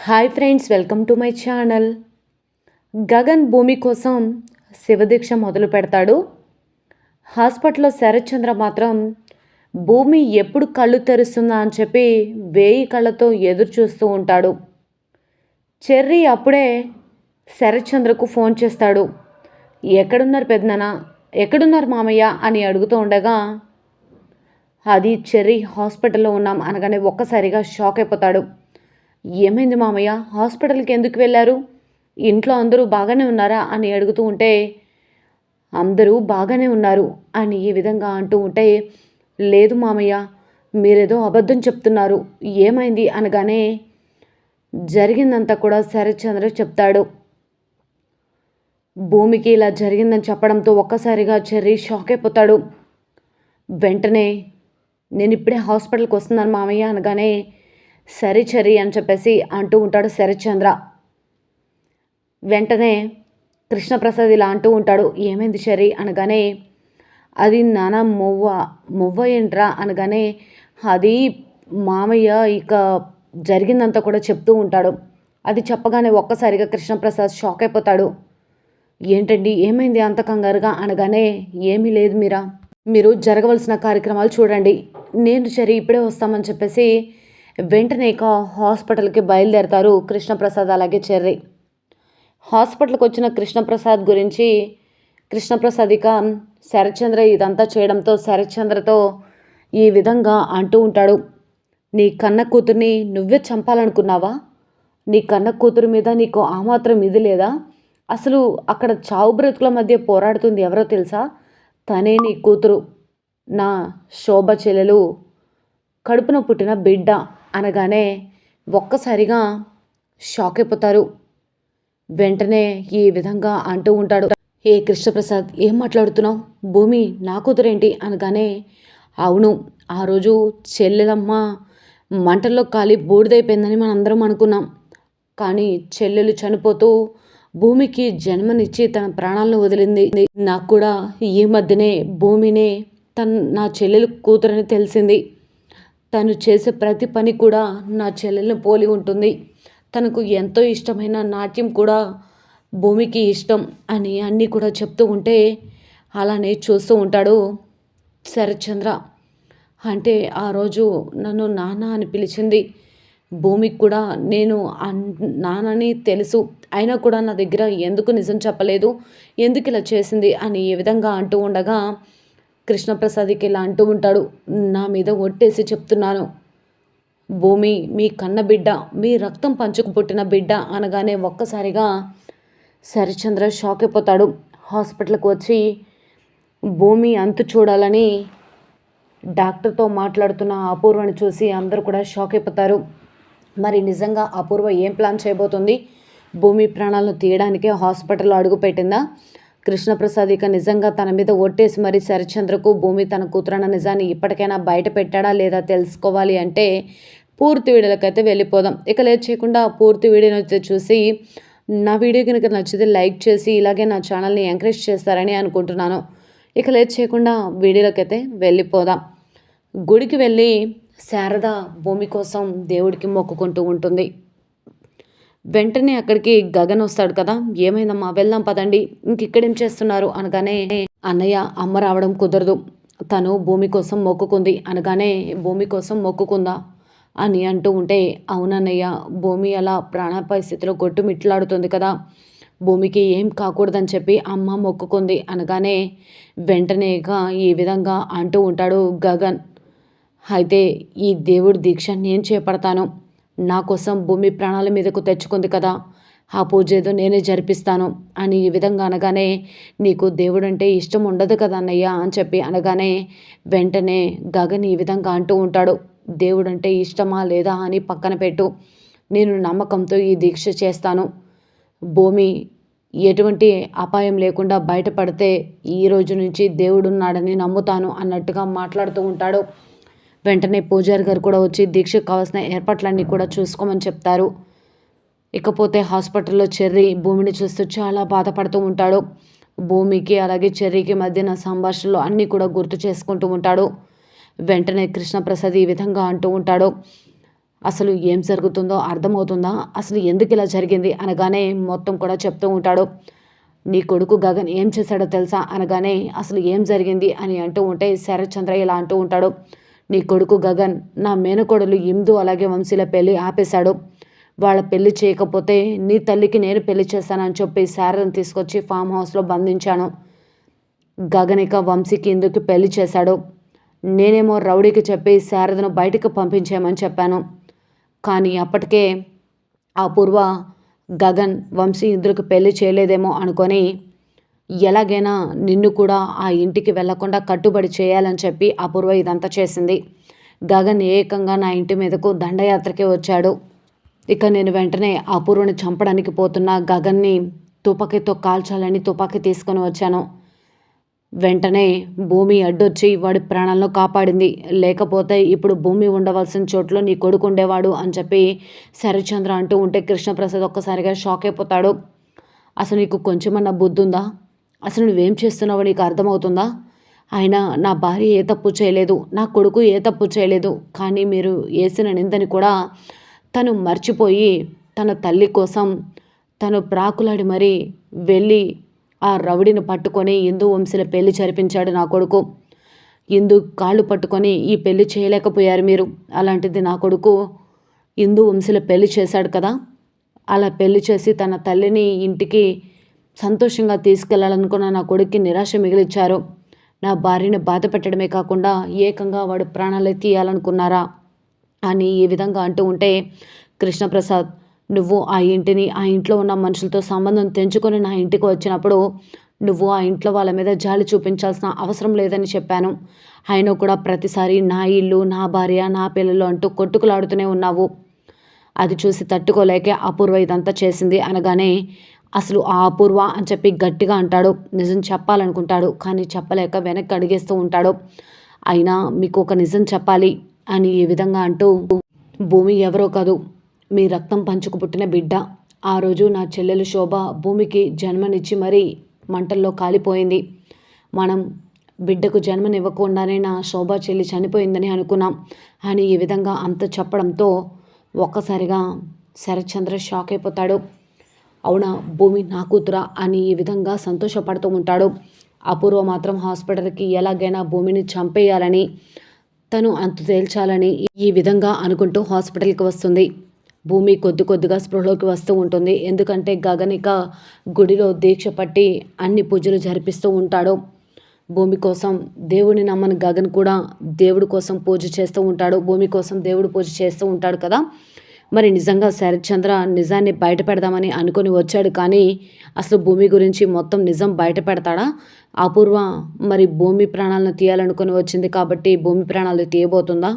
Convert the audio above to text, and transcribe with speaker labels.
Speaker 1: Hi friends, welcome to my channel. Gagan భూమి కోసం శివదీక్ష మొదలు పెడతాడు. హాస్పిటల్లో శరత్చంద్ర మాత్రం భూమి ఎప్పుడు కళ్ళు తెరుస్తుందా అని చెప్పి 1000 కళ్ళతో ఎదురు చూస్తూ ఉంటాడు. చెర్రీ అప్పుడే శరత్చంద్రకు ఫోన్ చేస్తాడు. ఎక్కడున్నారు పెద్దనాన్న, ఎక్కడున్నారు మామయ్య అని అడుగుతూ ఉండగా అది చెర్రీ హాస్పిటల్లో ఉన్నాం అనగానే ఒక్కసారిగా షాక్ అయిపోతాడు. ఏమైంది మామయ్య, హాస్పిటల్కి ఎందుకు వెళ్ళారు, ఇంట్లో అందరూ బాగానే ఉన్నారా అని అడుగుతూ ఉంటే అందరూ బాగానే ఉన్నారు అని ఈ విధంగా అంటూ ఉంటే లేదు మామయ్య, మీరేదో అబద్ధం చెప్తున్నారు, ఏమైంది అనగానే జరిగిందంతా కూడా శరత్చంద్ర చెప్తాడు. భూమికి ఇలా జరిగిందని చెప్పడంతో ఒక్కసారిగా చెర్రీ షాక్ అయిపోతాడు. వెంటనే నేను ఇప్పుడే హాస్పిటల్కి వస్తున్నాను మామయ్య అనగానే సరే చెర్రీ అని చెప్పేసి అంటూ ఉంటాడు శరత్చంద్ర. వెంటనే కృష్ణప్రసాద్ ఇలా అంటూ ఉంటాడు, ఏమైంది చెర్రీ అనగానే అది నాన్న మువ్వ ఏంట్రా అనగానే అది మామయ్య ఇక జరిగిందంతా కూడా చెప్తూ ఉంటాడు. అది చెప్పగానే ఒక్కసారిగా కృష్ణప్రసాద్ షాక్ అయిపోతాడు. ఏంటండి ఏమైంది అంత కంగారుగా అనగానే ఏమీ లేదు మీరు జరగవలసిన కార్యక్రమాలు చూడండి, నేను చెర్రీ ఇప్పుడే వస్తామని చెప్పేసి వెంటనే ఇక హాస్పిటల్కి బయలుదేరతారు కృష్ణప్రసాద్ అలాగే చెర్రీ. హాస్పిటల్కి వచ్చిన కృష్ణప్రసాద్ గురించి కృష్ణప్రసాద్ ఇక శరత్చంద్ర ఇదంతా చేయడంతో శరత్చంద్రతో ఈ విధంగా అంటూ ఉంటాడు, నీ కన్న కూతుర్ని నువ్వే చంపాలనుకున్నావా, నీ కన్న కూతురు మీద నీకు ఆ మాత్రం ఇది లేదా, అసలు అక్కడ చావు బ్రతుకుల మధ్య పోరాడుతుంది ఎవరో తెలుసా, తనే నీ కూతురు, నా శోభ చెల్లెలు, కడుపున పుట్టిన బిడ్డ అనగానే ఒక్కసారిగా షాక్ అయిపోతారు. వెంటనే ఈ విధంగా అంటూ ఉంటాడు, ఏ కృష్ణప్రసాద్ ఏం మాట్లాడుతున్నావు, భూమి నా కూతురేంటి అనగానే అవును, ఆ రోజు చెల్లెలమ్మ మంటల్లో కాలి బూడిదైపోయిందని మనందరం అనుకున్నాం, కానీ చెల్లెలు చనిపోతూ భూమికి జన్మనిచ్చి తన ప్రాణాలను వదిలింది. నాకు కూడా ఈ మధ్యనే భూమినే నా చెల్లెలు కూతురని తెలిసింది. తను చేసే ప్రతి పని కూడా నా చెల్లెల్ని పోలి ఉంటుంది, తనకు ఎంతో ఇష్టమైన నాట్యం కూడా భూమికి ఇష్టం అని అన్నీ కూడా చెప్తూ ఉంటే అలానే చూస్తూ ఉంటాడు శరత్చంద్ర. అంటే ఆ రోజు నన్ను నాన్న అని పిలిచింది భూమికి కూడా నేను నాన్నని తెలుసు, అయినా కూడా నా దగ్గర ఎందుకు నిజం చెప్పలేదు, ఎందుకు ఇలా చేసింది అని ఈ విధంగా అంటూ ఉండగా కృష్ణప్రసాద్కి ఇలా అంటూ ఉంటాడు, నా మీద ఒట్టేసి చెప్తున్నాను, భూమి మీ కన్న బిడ్డ, మీ రక్తం పంచుకు పుట్టిన బిడ్డ అనగానే ఒక్కసారిగా శరత్చంద్ర షాక్ అయిపోతాడు. హాస్పిటల్కి వచ్చి భూమి అంతు చూడాలని డాక్టర్తో మాట్లాడుతున్న అపూర్వని చూసి అందరూ కూడా షాక్ అయిపోతారు. మరి నిజంగా అపూర్వ ఏం ప్లాన్ చేయబోతుంది, భూమి ప్రాణాలను తీయడానికే హాస్పిటల్లో అడుగుపెట్టిందా, కృష్ణప్రసాద్ ఇక నిజంగా తన మీద ఒట్టేసి మరి శరత్చంద్రకు భూమి తన కూతురన్న నిజాన్ని ఇప్పటికైనా బయట పెట్టాడా లేదా తెలుసుకోవాలి అంటే పూర్తి వీడియోలకైతే వెళ్ళిపోదాం. ఇక లేట్ చేయకుండా పూర్తి వీడియోని అయితే చూసి నా వీడియో కనుక నచ్చితే లైక్ చేసి ఇలాగే నా ఛానల్ని ఎంకరేజ్ చేస్తారని అనుకుంటున్నాను. ఇక లేట్ చేయకుండా వీడియోలకైతే వెళ్ళిపోదాం. గుడికి వెళ్ళి శారద భూమి కోసం దేవుడికి మొక్కుకుంటూ ఉంటుంది. వెంటనే అక్కడికి గగన్ వస్తాడు కదా, ఏమైందమ్మా వెళ్దాం పదండి, ఇంక ఇక్కడేం చేస్తున్నారు అనగానే అన్నయ్య అమ్మ రావడం కుదరదు, తను భూమి కోసం మొక్కుకుంది అనగానే భూమి కోసం మొక్కుకుందా అని అంటూ ఉంటే అవునన్నయ్య, భూమి అలా ప్రాణాపాయ స్థితిలో కొట్టుమిట్లాడుతుంది కదా, భూమికి ఏం కాకూడదని చెప్పి అమ్మ మొక్కుకుంది అనగానే వెంటనేగా ఈ విధంగా అంటూ ఉంటాడు గగన్. అయితే ఈ దేవుడి దీక్ష నేను చేపడతాను, నా కోసం భూమి ప్రాణాల మీదకు తెచ్చుకుంది కదా, ఆ పూజ ఏదో నేనే జరిపిస్తాను అని ఈ విధంగా అనగానే నీకు దేవుడు అంటే ఇష్టం ఉండదు కదా అన్నయ్య అని చెప్పి అనగానే వెంటనే గగన్ ఈ విధంగా అంటూ ఉంటాడు, దేవుడు అంటే ఇష్టమా లేదా అని పక్కన పెట్టు, నేను నమ్మకంతో ఈ దీక్ష చేస్తాను, భూమి ఎటువంటి అపాయం లేకుండా బయటపడితే ఈ రోజు నుంచి దేవుడున్నాడని నమ్ముతాను అన్నట్టుగా మాట్లాడుతూ ఉంటాడు. వెంటనే పూజారి గారు కూడా వచ్చి దీక్షకు కావాల్సిన ఏర్పాట్లన్నీ కూడా చూసుకోమని చెప్తారు. ఇకపోతే హాస్పిటల్లో చెర్రీ భూమిని చూస్తూ చాలా బాధపడుతూ ఉంటాడు. భూమికి అలాగే చెర్రీకి మధ్యన సంభాషణలు అన్నీ కూడా గుర్తు చేసుకుంటూ ఉంటాడు. వెంటనే కృష్ణప్రసాద్ ఈ విధంగా అంటూ ఉంటాడు, అసలు ఏం జరుగుతుందో అర్థమవుతుందా? అసలు ఎందుకు ఇలా జరిగింది అనగానే మొత్తం కూడా చెప్తూ ఉంటాడు. నీ కొడుకు గగన్ ఏం చేశాడో తెలుసా అనగానే అసలు ఏం జరిగింది అని అంటూ ఉంటే శరత్చంద్ర ఇలా అంటూ ఉంటాడు. నీ కొడుకు గగన్ నా మేనకోడలు ఇందు అలాగే వంశీల పెళ్ళి ఆపేశాడు. వాళ్ళ పెళ్లి చేయకపోతే నీ తల్లికి నేను పెళ్లి చేస్తానని చెప్పి శారదను తీసుకొచ్చి ఫామ్ హౌస్లో బంధించాను. గగనిక వంశీకి ఇందుకు పెళ్లి చేశాడు. నేనేమో రౌడీకి చెప్పి శారదను బయటకు పంపించేయమని చెప్పాను. కానీ అప్పటికే అపూర్వ గగన్ వంశీ ఇందుకు పెళ్లి చేయలేదేమో అనుకొని ఎలాగైనా నిన్ను కూడా ఆ ఇంటికి వెళ్లకుండా కట్టుబడి చేయాలని చెప్పి అపూర్వ ఇదంతా చేసింది. గగన్ ఏకంగా నా ఇంటి మీదకు దండయాత్రకి వచ్చాడు. ఇక నేను వెంటనే అపూర్వని చంపడానికి పోతున్న గగన్ని తుపాకీతో కాల్చాలని తుపాకీ తీసుకొని వచ్చాను. వెంటనే భూమి అడ్డొచ్చి వాడి ప్రాణాలను కాపాడింది. లేకపోతే ఇప్పుడు భూమి ఉండవలసిన చోట్లో నీ కొడుకు ఉండేవాడు అని చెప్పి శరత్చంద్ర అంటూ ఉంటే కృష్ణప్రసాద్ ఒక్కసారిగా షాక్ అయిపోతాడు. అసలు నీకు కొంచెమన్నా బుద్ధి ఉందా? అసలు నువ్వేం చేస్తున్నావో నీకు అర్థమవుతుందా? ఆయన నా భార్య ఏ తప్పు చేయలేదు, నా కొడుకు ఏ తప్పు చేయలేదు. కానీ మీరు వేసిన నిందని కూడా తను మర్చిపోయి తన తల్లి కోసం తను ప్రాకులాడి మరీ వెళ్ళి ఆ రౌడీని పట్టుకొని హిందూ వంశీల పెళ్లి జరిపించాడు నా కొడుకు. హిందూ కాళ్ళు పట్టుకొని ఈ పెళ్లి చేయలేకపోయారు మీరు. అలాంటిది నా కొడుకు హిందూ వంశీల పెళ్లి చేశాడు కదా. అలా పెళ్లి చేసి తన తల్లిని ఇంటికి సంతోషంగా తీసుకెళ్లాలనుకున్న నా కొడుక్కి నిరాశ మిగిలిచ్చారు. నా భార్యని బాధ పెట్టడమే కాకుండా ఏకంగా వాడు ప్రాణాలు తీయాలనుకున్నారా అని ఈ విధంగా అంటూ ఉంటే కృష్ణప్రసాద్, నువ్వు ఆ ఇంటిని ఆ ఇంట్లో ఉన్న మనుషులతో సంబంధం తెంచుకొని నా ఇంటికి వచ్చినప్పుడు నువ్వు ఆ ఇంట్లో వాళ్ళ మీద జాలి చూపించాల్సిన అవసరం లేదని చెప్పాను. అయినా కూడా ప్రతిసారి నా ఇల్లు, నా భార్య, నా పిల్లలు అంటూ కొట్టుకులాడుతూనే ఉన్నావు. అది చూసి తట్టుకోలేకే అపూర్వ ఇదంతా చేసింది అనగానే అసలు ఆ అపూర్వ అని చెప్పి గట్టిగా అంటాడు. నిజం చెప్పాలనుకుంటాడు కానీ చెప్పలేక వెనక్కి అడిగేస్తూ ఉంటాడు. అయినా మీకు ఒక నిజం చెప్పాలి అని ఈ విధంగా అంటూ, భూమి ఎవరో కాదు, మీ రక్తం పంచుకు పుట్టిన బిడ్డ. ఆ రోజు నా చెల్లెలు శోభ భూమికి జన్మనిచ్చి మరీ మంటల్లో కాలిపోయింది. మనం బిడ్డకు జన్మనివ్వకుండానే నా శోభ చెల్లి చనిపోయిందని అనుకున్నాం అని ఈ విధంగా అంత చెప్పడంతో ఒక్కసారిగా శరత్చంద్ర షాక్ అయిపోతాడు. అవునా, భూమి నా కూతురా అని ఈ విధంగా సంతోషపడుతూ ఉంటాడు. అపూర్వ మాత్రం హాస్పిటల్కి ఎలాగైనా భూమిని చంపేయాలని తను అంతు తేల్చాలని ఈ విధంగా అనుకుంటూ హాస్పిటల్కి వస్తుంది. భూమి కొద్ది కొద్దిగా స్పృహలోకి వస్తూ ఉంటుంది. ఎందుకంటే గగనిక గుడిలో దీక్ష పట్టి అన్ని పూజలు జరిపిస్తూ ఉంటాడు. భూమి కోసం దేవుని నమ్మని గగన్ కూడా దేవుడి కోసం పూజ చేస్తూ ఉంటాడు. భూమి కోసం దేవుడు పూజ చేస్తూ ఉంటాడు కదా. మరి నిజంగా శరత్చంద్ర నిజాన్ని బయట పెడదామని అనుకుని వచ్చాడు. కానీ అసలు భూమి గురించి మొత్తం నిజం బయట పెడతాడా? అపూర్వ మరి భూమి ప్రాణాలను తీయాలనుకుని వచ్చింది కాబట్టి భూమి ప్రాణాలు తీయబోతుందా?